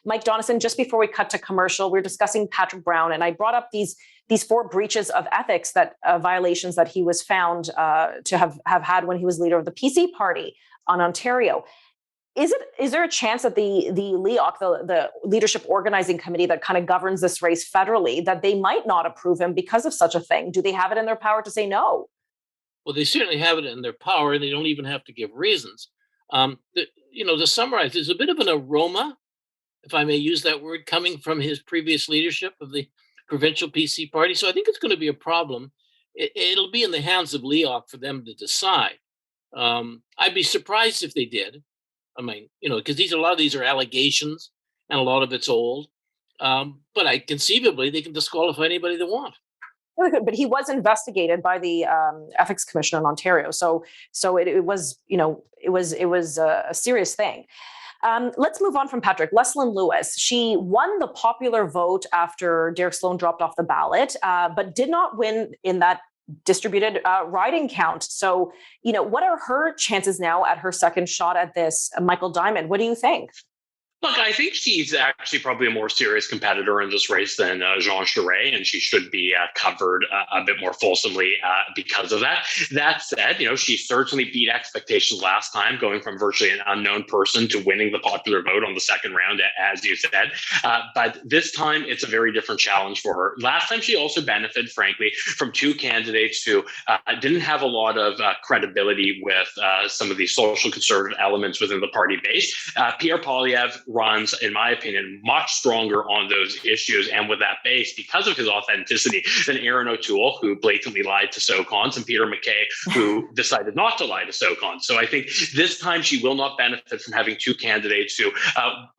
Mike Donison, just before we cut to commercial, we were discussing Patrick Brown, and I brought up these four breaches of ethics that violations that he was found to have had when he was leader of the PC party on Ontario. Is there a chance that the LEOC, the Leadership Organizing Committee that kind of governs this race federally, that they might not approve him because of such a thing? Do they have it in their power to say no? Well, they certainly have it in their power, and they don't even have to give reasons. To summarize, there's a bit of an aroma, if I may use that word, coming from his previous leadership of the provincial PC party. So I think it's going to be a problem. It'll be in the hands of LEOC for them to decide. I'd be surprised if they did. I mean, because a lot of these are allegations, and a lot of it's old. But conceivably, they can disqualify anybody they want. But he was investigated by the Ethics Commission in Ontario, so it was a serious thing. Let's move on from Patrick. Leslyn Lewis, she won the popular vote after Derek Sloan dropped off the ballot, but did not win in that distributed riding count. So, what are her chances now at her second shot at this? Michael Diamond, what do you think? Look, I think she's actually probably a more serious competitor in this race than Jean Charest, and she should be covered a bit more fulsomely because of that. That said, she certainly beat expectations last time, going from virtually an unknown person to winning the popular vote on the second round, as you said. But this time, it's a very different challenge for her. Last time, she also benefited, frankly, from two candidates who didn't have a lot of credibility with some of the social conservative elements within the party base. Pierre Poilievre runs, in my opinion, much stronger on those issues and with that base because of his authenticity than Aaron O'Toole, who blatantly lied to SOCONs, and Peter MacKay, who decided not to lie to SOCONs. So I think this time she will not benefit from having two candidates who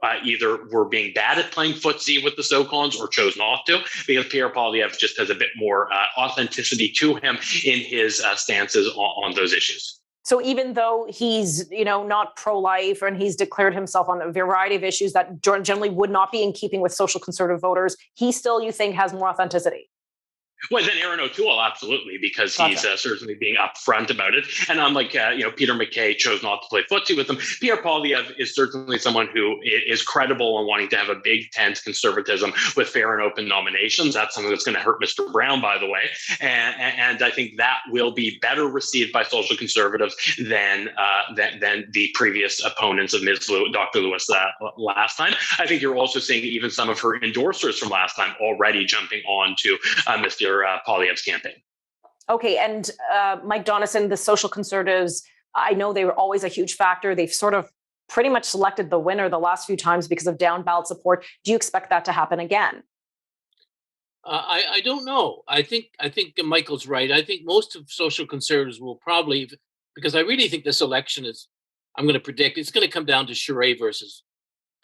either were being bad at playing footsie with the SOCONs or chose not to, because Pierre Poilievre just has a bit more authenticity to him in his stances on those issues. So even though he's, not pro-life and he's declared himself on a variety of issues that generally would not be in keeping with social conservative voters, he still, you think, has more authenticity? Well, then Aaron O'Toole, absolutely, because he's certainly being upfront about it. And unlike, Peter MacKay chose not to play footsie with him, Pierre Poilievre is certainly someone who is credible in wanting to have a big tent conservatism with fair and open nominations. That's something that's going to hurt Mr. Brown, by the way. And I think that will be better received by social conservatives than the previous opponents of Dr. Lewis last time. I think you're also seeing even some of her endorsers from last time already jumping on to Mr. Poilievre's campaign. Okay, and Mike Donison, the social conservatives, I know they were always a huge factor. They've sort of pretty much selected the winner the last few times because of down ballot support. Do you expect that to happen again? I don't know. I think Michael's right. I think most of social conservatives will probably, because I really think this election I'm going to predict, it's going to come down to Charest versus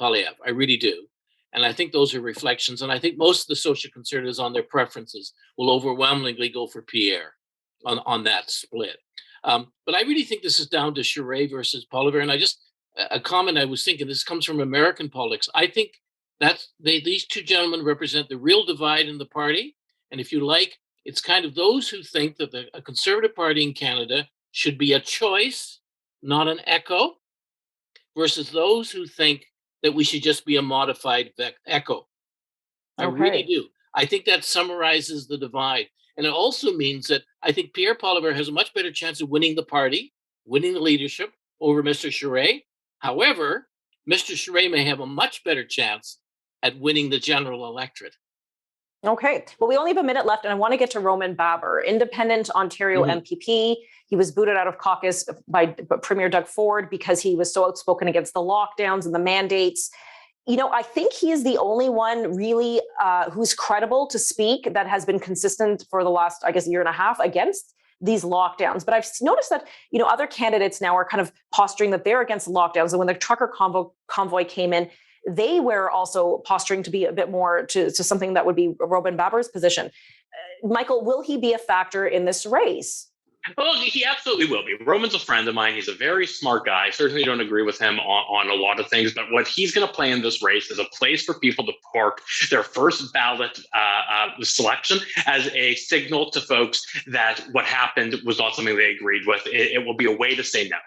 Poilievre. I really do. And I think those are reflections. And I think most of the social conservatives on their preferences will overwhelmingly go for Pierre on that split. But I really think this is down to Charest versus Poilievre. And a comment I was thinking, this comes from American politics. I think these two gentlemen represent the real divide in the party. And if you like, it's kind of those who think that a conservative party in Canada should be a choice, not an echo, versus those who think that we should just be a modified echo. I really do. I think that summarizes the divide. And it also means that I think Pierre Poilievre has a much better chance of winning the party, winning the leadership over Mr. Charest. However, Mr. Charest may have a much better chance at winning the general electorate. Okay. Well, we only have a minute left, and I want to get to Roman Baber, independent Ontario MPP. He was booted out of caucus by Premier Doug Ford because he was so outspoken against the lockdowns and the mandates. I think he is the only one really who's credible to speak that has been consistent for the last, year and a half against these lockdowns. But I've noticed that, other candidates now are kind of posturing that they're against lockdowns. And when the trucker convoy came in, they were also posturing to be a bit more to something that would be Roman Baber's position. Michael, will he be a factor in this race? Well, he absolutely will be. Roman's a friend of mine. He's a very smart guy. I certainly don't agree with him on a lot of things, but what he's going to play in this race is a place for people to park their first ballot selection as a signal to folks that what happened was not something they agreed with. It will be a way to say no.